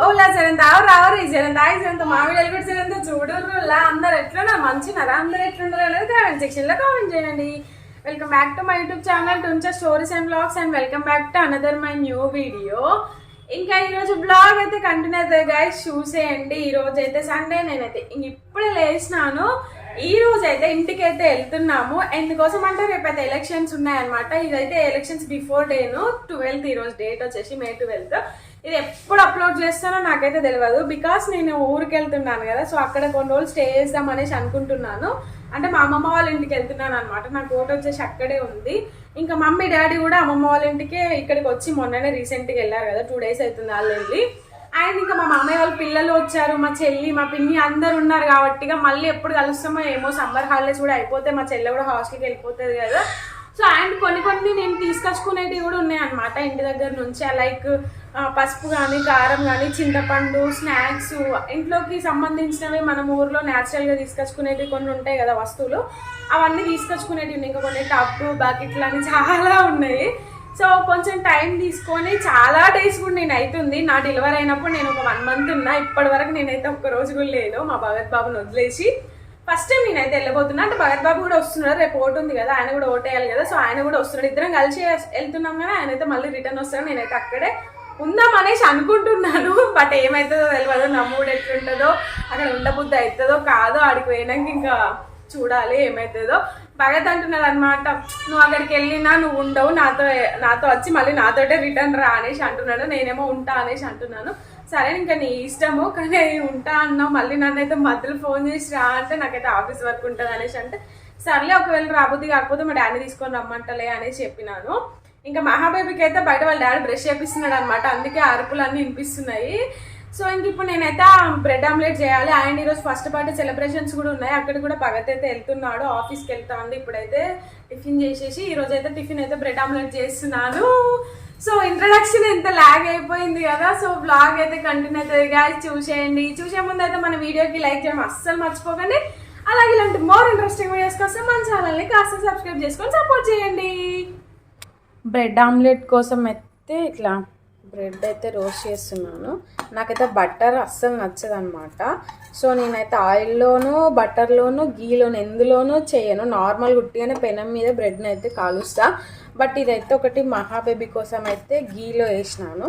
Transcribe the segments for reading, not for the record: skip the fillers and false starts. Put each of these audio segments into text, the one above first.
ఓలా సరే రావరు సరే మామిడి కూడా సరే చూడరులా అందరు ఎట్లున్నారు మంచినారా అందరు ఎట్లున్నారు అనేది కామెంట్ సెక్షన్ లో కామెంట్ చేయండి. Welcome back to my YouTube channel టుంచా stories and blogs and welcome back to another my new video. ఇంకా ఈరోజు బ్లాగ్ అయితే కంటిన్యూ అవుతుంది గైస్, చూసేయండి. ఈరోజు అయితే సండే, నేనైతే ఇప్పుడే లేచినాను. ఈ రోజు అయితే ఇంటికి అయితే వెళ్తున్నాము. ఎందుకోసం అంటే రేపైతే ఎలక్షన్స్ ఉన్నాయన్నమాట. ఇదైతే ఎలక్షన్స్ బిఫోర్ డేను 12th, ఈ రోజు డేట్ వచ్చేసి May 12th. ఇది ఎప్పుడు అప్లోడ్ చేస్తానో నాకైతే తెలియదు, బికాస్ నేను ఊరికి వెళ్తున్నాను కదా. సో అక్కడ కొన్ని రోజులు స్టే చేద్దాం అనేసి అనుకుంటున్నాను. అంటే మా అమ్మమ్మ వాళ్ళ ఇంటికి వెళ్తున్నాను అనమాట. నా కోట వచ్చేసి అక్కడే ఉంది. ఇంకా మమ్మీ డాడీ కూడా అమ్మమ్మ వాళ్ళ ఇంటికి ఇక్కడికి వచ్చి మొన్ననే రీసెంట్గా వెళ్ళారు కదా, 2 days అవుతుంది వాళ్ళు వెళ్ళి. అండ్ ఇంకా మా మామయ్య వాళ్ళ పిల్లలు వచ్చారు, మా చెల్లి మా పిన్ని అందరు ఉన్నారు కాబట్టి మళ్ళీ ఎప్పుడు కలుస్తామో ఏమో. సమ్మర్ హాలిడేస్ కూడా అయిపోతే మా చెల్లె కూడా హాస్టల్కి వెళ్ళిపోతుంది కదా. సో అండ్ కొన్ని నేను తీసుకొచ్చుకునేవి కూడా ఉన్నాయన్నమాట ఇంటి దగ్గర నుంచి. లైక్ పసుపు కానీ, కారం కానీ, చింతపండు, స్నాక్స్, ఇంట్లోకి సంబంధించినవి మనం ఊర్లో న్యాచురల్గా తీసుకొచ్చుకునేవి కొన్ని ఉంటాయి కదా వస్తువులు, అవన్నీ తీసుకొచ్చుకునేవి ఉన్నాయి. ఇంకా కొన్ని టబ్బు, బకెట్లు అని చాలా ఉన్నాయి. సో కొంచెం టైం తీసుకొని చాలా డేస్ కూడా నేను అవుతుంది. నా డెలివరీ అయినప్పుడు నేను ఒక 1 month ఉన్నా. ఇప్పటి వరకు నేనైతే ఒక్క రోజు కూడా లేను మా భగత్ బాబుని వదిలేసి. ఫస్ట్ టైం నేనైతే వెళ్ళబోతున్నా. అంటే భగత్ బాబు కూడా వస్తున్నాడు, రేపు ఓటు ఉంది కదా, ఆయన కూడా ఓటేయాలి కదా. సో ఆయన కూడా వస్తున్నాడు, ఇద్దరం కలిసి వెళ్తున్నాం కానీ ఆయనైతే మళ్ళీ రిటర్న్ వస్తాడు. నేనైతే అక్కడే ఉందాం అనేసి అనుకుంటున్నాను. బట్ ఏమవుతుందో తెలియదు, నా మూడు ఎట్లుంటుందో, అక్కడ ఉండబుద్ధి అవుతుందో కాదో, ఆడికి పోయినాక ఇంకా చూడాలి ఏమవుతుందో. భగత్ అంటున్నాడు అనమాట, నువ్వు అక్కడికి వెళ్ళినా నువ్వు ఉండవు, నాతో వచ్చి మళ్ళీ నాతోటే రిటర్న్ రా అనేసి అంటున్నాడు. నేనేమో ఉంటా అనేసి అంటున్నాను. సరే ఇంకా నీ ఇష్టము, కానీ ఉంటా అన్నావు, మళ్ళీ నన్ను అయితే మధ్యలో ఫోన్ చేసి రా అంటే నాకైతే ఆఫీస్ వర్క్ ఉంటుంది అనేసి అంటే, సర్లే ఒకవేళ రాబుద్ది కాకపోతే మా డాడీ తీసుకొని రమ్మంటలే అనేసి చెప్పినాను. ఇంకా మహాబేబీకి అయితే బయట వాళ్ళ డాడీ బ్రష్ చేపిస్తున్నాడు అనమాట, అందుకే అరుపులు అన్నీ వినిపిస్తున్నాయి. సో ఇంక ఇప్పుడు నేనైతే బ్రెడ్ ఆమ్లెట్ చేయాలి. అండ్ ఈరోజు ఫస్ట్ బర్త్డే సెలబ్రేషన్స్ కూడా ఉన్నాయి, అక్కడ కూడా భగత్ అయితే వెళ్తున్నాడు, ఆఫీస్కి వెళ్తా ఉంది. ఇప్పుడైతే టిఫిన్ చేసేసి ఈరోజు అయితే టిఫిన్ అయితే బ్రెడ్ ఆమ్లెట్ చేస్తున్నాను. సో ఇంట్రడక్షన్ ఎంత లాగ్ అయిపోయింది కదా. సో బ్లాగ్ అయితే కంటిన్యూ అవుతుంది గాయ్స్, చూసేయండి. చూసే ముందు అయితే మన వీడియోకి లైక్ చేయడం అస్సలు మర్చిపోకండి. అలాగే ఇలాంటి మోర్ ఇంట్రెస్టింగ్ వీడియోస్ కోసం మన ఛానల్ని కాస్త సబ్స్క్రైబ్ చేసుకొని సపోర్ట్ చేయండి. బ్రెడ్ ఆమ్లెట్ కోసం అయితే ఇట్లా బ్రెడ్ అయితే రోస్ట్ చేస్తున్నాను. నాకైతే బటర్ అస్సలు నచ్చదు అనమాట. సో నేనైతే ఆయిల్లోనూ, బటర్లోనూ, గీలోను ఎందులోనూ చేయను. నార్మల్ గుట్టిగానే పెనం మీద బ్రెడ్ని అయితే కాలుస్తా. బట్ ఇదైతే ఒకటి మహాబేబీ కోసం అయితే గీలో వేసినాను.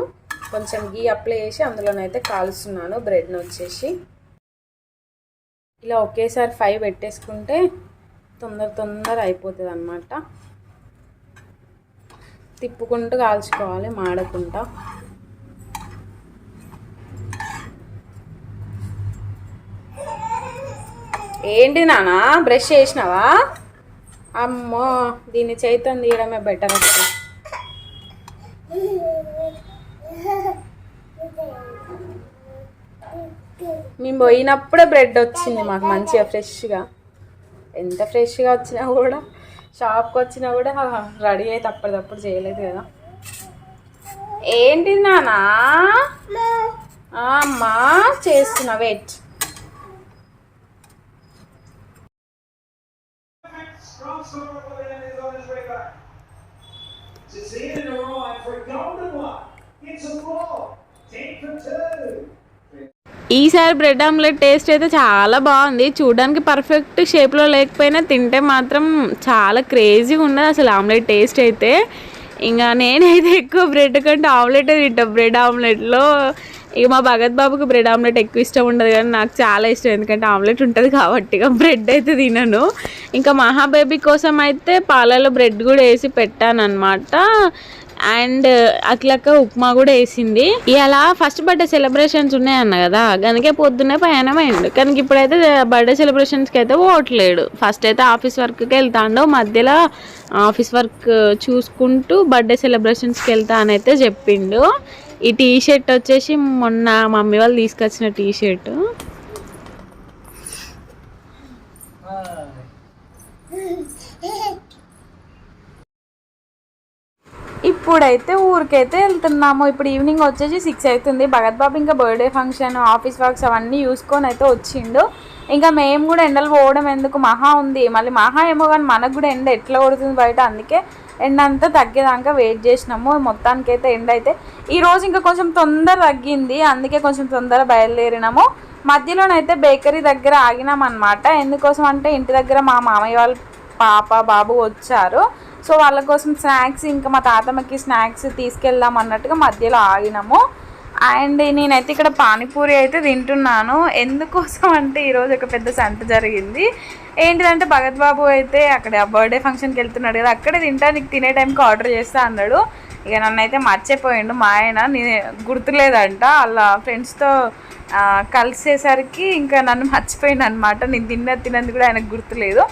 కొంచెం గీ అప్లై చేసి అందులోనైతే కాలుస్తున్నాను బ్రెడ్ని వచ్చేసి. ఇలా ఒకేసారి 5 పెట్టేసుకుంటే తొందర అయిపోతుంది అనమాట. తిప్పుకుంటూ కాల్చుకోవాలి మాడకుండా. ఏంటి నానా బ్రష్ చేసినావా? అమ్మో, దీన్ని చేతితో తీయడమే బెటర్ అసలు. మేము పోయినప్పుడే బ్రెడ్ వచ్చింది మాకు మంచిగా ఫ్రెష్గా. ఎంత ఫ్రెష్గా వచ్చినా కూడా, షాప్కి వచ్చినా కూడా రెడీ అయితే అప్పటిదప్పుడు చేయలేదు కదా. ఏంటి నానా? అమ్మా చేస్తున్నా, వెయిట్. ఈసారి బ్రెడ్ ఆమ్లెట్ టేస్ట్ అయితే చాలా బాగుంది. చూడడానికి పర్ఫెక్ట్ షేప్లో లేకపోయినా తింటే మాత్రం చాలా క్రేజీగా ఉన్నది అసలు ఆమ్లెట్ టేస్ట్ అయితే. ఇంకా నేనైతే ఎక్కువ బ్రెడ్ కంటే ఆమ్లెటే తింటాను. బ్రెడ్ ఆమ్లెట్లో ఇక మా భగత్ బాబుకి బ్రెడ్ ఆమ్లెట్ ఎక్కువ ఇష్టం ఉండదు, కానీ నాకు చాలా ఇష్టం, ఎందుకంటే ఆమ్లెట్ ఉంటుంది కాబట్టి. ఇక బ్రెడ్ అయితే తినను. ఇంకా మహాబేబీ కోసం అయితే పాలలో బ్రెడ్ కూడా వేసి పెట్టాను అనమాట. అండ్ అట్లక్క ఉప్మా కూడా వేసింది. ఇలా ఫస్ట్ బర్త్డే సెలబ్రేషన్స్ ఉన్నాయన్న కదా, కనుక పొద్దున్నే ప్రయాణం అయ్యిండు. కనుక ఇప్పుడైతే బర్త్డే సెలబ్రేషన్స్కి అయితే పోవట్లేడు. ఫస్ట్ అయితే ఆఫీస్ వర్క్కి వెళ్తాడు, మధ్యలో ఆఫీస్ వర్క్ చూసుకుంటూ బర్త్డే సెలబ్రేషన్స్కి వెళ్తా అని అయితే చెప్పిండు. ఈ టీ షర్ట్ వచ్చేసి మొన్న మమ్మీ వాళ్ళు తీసుకొచ్చిన టీ షర్ట్. ఇప్పుడైతే ఊరికైతే వెళ్తున్నాము. ఇప్పుడు ఈవినింగ్ వచ్చేసి 6 అవుతుంది. భగత్ బాబు ఇంకా బర్త్డే ఫంక్షన్, ఆఫీస్ వర్క్స్ అవన్నీ చూసుకొని అయితే వచ్చిండు. ఇంకా మేము కూడా ఎండలు పోవడం ఎందుకు, మహా ఉంది మళ్ళీ. మహా ఏమో కానీ మనకు కూడా ఎండ ఎట్లా కొడుతుంది బయట, అందుకే ఎండ అంతా తగ్గేదాకా వెయిట్ చేసినాము. మొత్తానికైతే ఎండ అయితే ఈరోజు ఇంకా కొంచెం తొందర తగ్గింది, అందుకే కొంచెం తొందర బయలుదేరినాము. మధ్యలోనైతే బేకరీ దగ్గర ఆగినాం అనమాట. ఎందుకోసం అంటే ఇంటి దగ్గర మా మామయ్య వాళ్ళ పాప బాబు వచ్చారు. సో వాళ్ళ కోసం స్నాక్స్, ఇంకా మా తాతమ్మకి స్నాక్స్ తీసుకెళ్దాం అన్నట్టుగా మధ్యలో ఆగినాము. అండ్ నేనైతే ఇక్కడ పానీపూరి అయితే తింటున్నాను. ఎందుకోసం అంటే ఈరోజు ఒక పెద్ద సంత జరిగింది. ఏంటిదంటే భగత్ బాబు అయితే అక్కడ బర్త్డే ఫంక్షన్కి వెళ్తున్నాడు కదా, అక్కడే తింటా, నీకు తినే టైంకి ఆర్డర్ చేస్తా అన్నాడు. ఇక నన్ను అయితే మర్చిపోయిండు మా ఆయన, నేను గుర్తులేదంట వాళ్ళ ఫ్రెండ్స్తో కలిసేసరికి ఇంకా నన్ను మర్చిపోయింది అనమాట. నేను తిన్నది కూడా ఆయనకు గుర్తులేదు.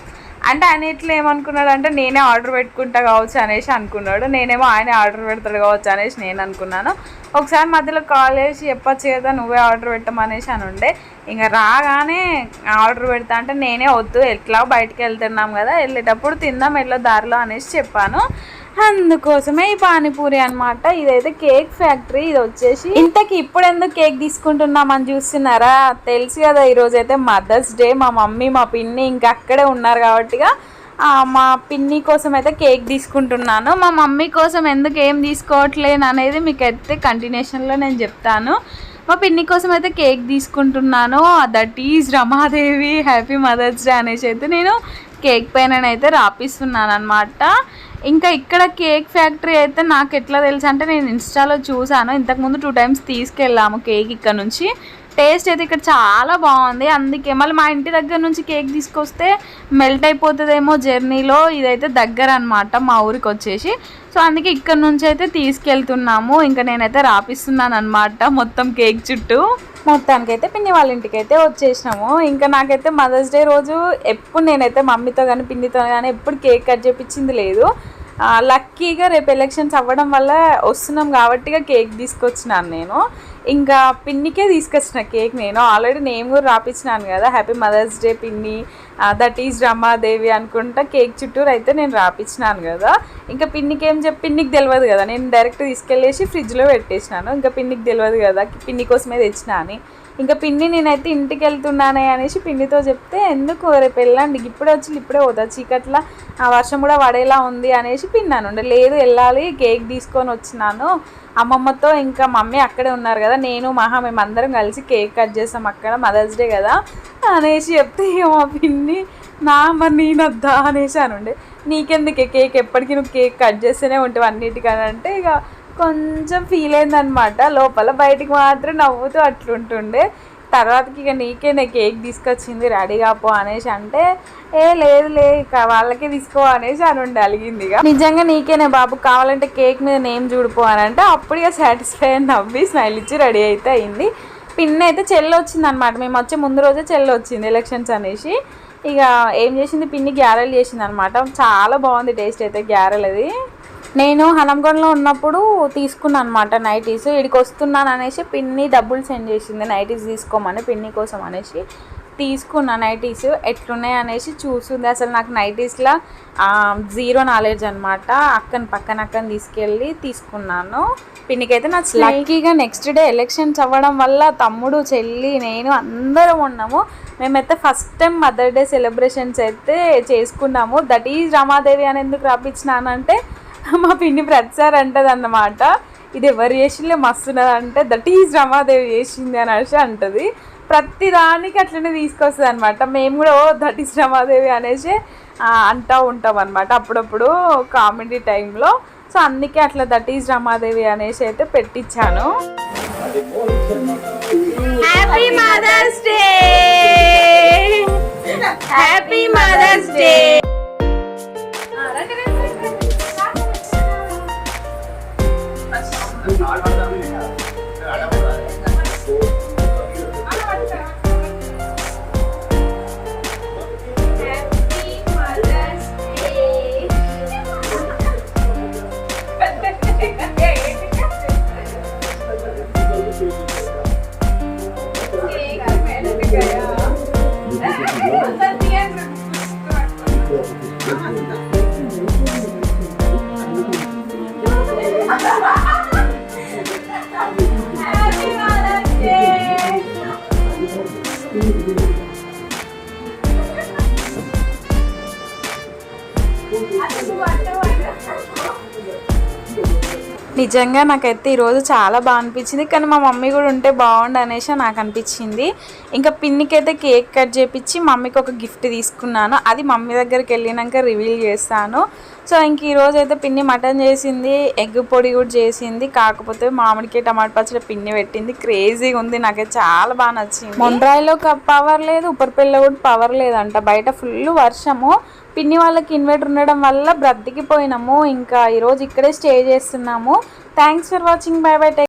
అంటే ఆయన ఇట్లా ఏమనుకున్నాడు అంటే నేనే ఆర్డర్ పెట్టుకుంటా కావచ్చు అనేసి అనుకున్నాడు. నేనేమో ఆయన ఆర్డర్ పెడతాడు కావచ్చు అనేసి నేను అనుకున్నాను. ఒకసారి మధ్యలో కాల్ చేసి చెప్పచ్చు కదా నువ్వే ఆర్డర్ పెట్టమనేసి అని ఉండే. ఇంకా రాగానే ఆర్డర్ పెడతా అంటే నేనే వద్దు, ఎట్లా బయటికి వెళ్తున్నాం కదా, వెళ్ళేటప్పుడు తిందాం ఎల్లో దారిలో అనేసి చెప్పాను. అందుకోసమే ఈ పానీపూరి అనమాట. ఇదైతే కేక్ ఫ్యాక్టరీ. ఇది వచ్చేసి ఇంతకి ఇప్పుడు ఎందుకు కేక్ తీసుకుంటున్నామని చూస్తున్నారా, తెలుసు కదా ఈరోజు అయితే మదర్స్ డే. మా మమ్మీ మా పిన్ని ఇంకా అక్కడే ఉన్నారు కాబట్టిగా మా పిన్ని కోసం అయితే కేక్ తీసుకుంటున్నాను. మా మమ్మీ కోసం ఎందుకు ఏం తీసుకోవట్లేను అనేది మీకు అయితే కంటిన్యూషన్లో నేను చెప్తాను. మా పిన్ని కోసం అయితే కేక్ తీసుకుంటున్నాను. That is Ramadevi happy mother's day అనేసి అయితే నేను కేక్ పైన అయితే రాపిస్తున్నాను అనమాట. ఇంకా ఇక్కడ కేక్ ఫ్యాక్టరీ అయితే నాకు ఎట్లా తెలుసు అంటే నేను ఇన్స్టాలో చూసాను. ఇంతకుముందు 2 times తీసుకెళ్ళాము కేక్ ఇక్కడ నుంచి. టేస్ట్ అయితే ఇక్కడ చాలా బాగుంది. అందుకే మళ్ళీ మా ఇంటి దగ్గర నుంచి కేక్ తీసుకొస్తే మెల్ట్ అయిపోతుందేమో జర్నీలో. ఇదైతే దగ్గర అనమాట మా ఊరికి వచ్చేసి. సో అందుకే ఇక్కడ నుంచి అయితే తీసుకెళ్తున్నాము. ఇంకా నేనైతే రాపిస్తున్నాను అనమాట మొత్తం కేక్ చుట్టూ. మొత్తానికైతే పిన్ని వాళ్ళ ఇంటికి అయితే వచ్చేసినాము. ఇంకా నాకైతే మదర్స్ డే రోజు ఎప్పుడు నేనైతే మమ్మీతో కానీ పిన్నితో కానీ ఎప్పుడు కేక్ కట్ చేయించింది లేదు. లక్కీగా రేపు ఎలక్షన్స్ అవ్వడం వల్ల వస్తున్నాం కాబట్టి కేక్ తీసుకొచ్చినాను నేను. ఇంకా పిన్నికే తీసుకొచ్చిన కేక్. నేను ఆల్రెడీ నేమ్ కూడా రాపించినాను కదా, హ్యాపీ మదర్స్ డే పిన్ని, దట్ ఈజ్ రమాదేవి అనుకుంటా కేక్ చుట్టూరు అయితే నేను రాపించినాను కదా. ఇంకా పిన్నికి ఏం చెప్పి పిన్నికి తెలియదు కదా, నేను డైరెక్ట్ తీసుకెళ్ళేసి ఫ్రిడ్జ్లో పెట్టేసినాను. ఇంకా పిన్నికి తెలియదు కదా పిన్ని కోసమే తెచ్చినా అని. ఇంకా పిన్ని నేనైతే ఇంటికి వెళ్తున్నానే అనేసి పిన్నితో చెప్తే ఎందుకు రేపు వెళ్ళండి, ఇప్పుడే వచ్చి ఇప్పుడే పోతా, చీకట్లా వర్షం కూడా పడేలా ఉంది అనేసి పిన్నాను. లేదు వెళ్ళాలి, కేక్ తీసుకొని వచ్చినాను అమ్మమ్మతో, ఇంకా మమ్మీ అక్కడే ఉన్నారు కదా, నేను మేమందరం కలిసి కేక్ కట్ చేస్తాం అక్కడ మదర్స్ డే కదా అనేసి చెప్తే మా పిన్ని మరి నేనొద్దా అనేసి అని ఉండే. నీకెందుకే కేక్, ఎప్పటికీ నువ్వు కేక్ కట్ చేస్తూనే ఉంటావు అన్నిటికని అంటే ఇక కొంచెం ఫీల్ అయిందనమాట. లోపల బయటికి మాత్రం నవ్వుతూ అట్లుంటుండే. తర్వాతకి ఇక నీకేనే కేక్ తీసుకొచ్చింది రెడీ కాపో అనేసి అంటే లేదు ఇక వాళ్ళకే తీసుకో అనేసి అని ఉండి అలిగింది. ఇక నిజంగా నీకేనే బాబు, కావాలంటే కేక్ మీద నేమ్ చూడిపో అని అంటే అప్పుడు ఇక సాటిస్ఫై అని నవ్వి స్మైల్ ఇచ్చి రెడీ అయితే అయింది. పిన్ని అయితే చెల్లి వచ్చింది అనమాట. మేము వచ్చే ముందు రోజే చెల్లి వచ్చింది ఎలక్షన్స్ అనేసి. ఇక ఏం చేసింది పిన్ని, గ్యారెలు చేసింది అనమాట. చాలా బాగుంది టేస్ట్ అయితే గ్యారెలు. అది నేను హనంగొండలో ఉన్నప్పుడు తీసుకున్నాను అనమాట నైటీస్. ఇక్కడికి వస్తున్నాను అనేసి పిన్ని డబ్బులు సెండ్ చేసింది నైటీస్ తీసుకోమని, పిన్ని కోసం అనేసి తీసుకున్నా. నైటీస్ ఎట్లున్నాయి అనేసి చూసింది. అసలు నాకు నైటీస్లో 0 నాలెడ్జ్ అనమాట. పక్కన తీసుకెళ్ళి తీసుకున్నాను. పిన్నికైతే నా లక్కీగా నెక్స్ట్ డే ఎలక్షన్స్ అవ్వడం వల్ల తమ్ముడు చెల్లి నేను అందరం ఉన్నాము. మేమైతే first time mother day celebrations అయితే చేసుకున్నాము. దట్ ఈజ్ రమాదేవి అని ఎందుకు రాపించినానంటే మా పిన్ని ప్రతిసారి అంటది అన్నమాట, ఇది ఎవరు చేసిందే మస్తున్నదంటే దట్ ఈజ్ రమాదేవి చేసింది అనేసి అంటది. ప్రతి దానికి అట్లనే తీసుకొస్తుంది అనమాట. మేము కూడా దట్ ఈజ్ రమాదేవి అనేసి అంటూ ఉంటాం అనమాట అప్పుడప్పుడు కామెడీ టైంలో. సో అందుకే అట్లా దట్ ఈజ్ రమాదేవి అనేసి అయితే పెట్టించాను. Happy mother's day, happy mother's day. నిజంగా నాకైతే ఈరోజు చాలా బాగా అనిపించింది, కానీ మా మమ్మీ కూడా ఉంటే బాగుండు అనేసి నాకు అనిపించింది. ఇంకా పిన్నికి అయితే కేక్ కట్ చేపించి మమ్మీకి ఒక గిఫ్ట్ తీసుకున్నాను, అది మమ్మీ దగ్గరికి వెళ్ళినాక రివీల్ చేస్తాను. సో ఇంక ఈరోజు అయితే పిన్ని మటన్ చేసింది, ఎగ్ పొడి కూడా చేసింది, కాకపోతే మామిడికాయ టమాటా పచ్చడి పిన్ని పెట్టింది. క్రేజీగా ఉంది, నాకైతే చాలా బాగా నచ్చింది. మొండ్రాయిలో పవర్ లేదు, ఉప్పరిపల్లిలో కూడా పవర్ లేదంట, బయట ఫుల్ వర్షము. పిన్ని వాళ్ళకి ఇన్వర్టర్ ఉండడం వల్ల బ్రతికిపోయినాము. ఇంకా ఈరోజు ఇక్కడే స్టే చేస్తున్నాము. Thanks for watching, by by.